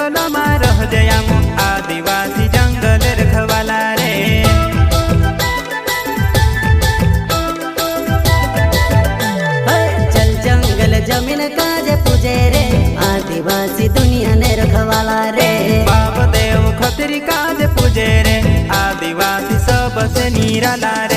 जंगल में रह जयाम आदिवासी जंगल रखवाला रे। चल जंगल जमीन काज पूजे रे आदिवासी दुनिया ने रखवाला रे। बाप देव खतरी काज पूजे रे आदिवासी सबसे निराला रे।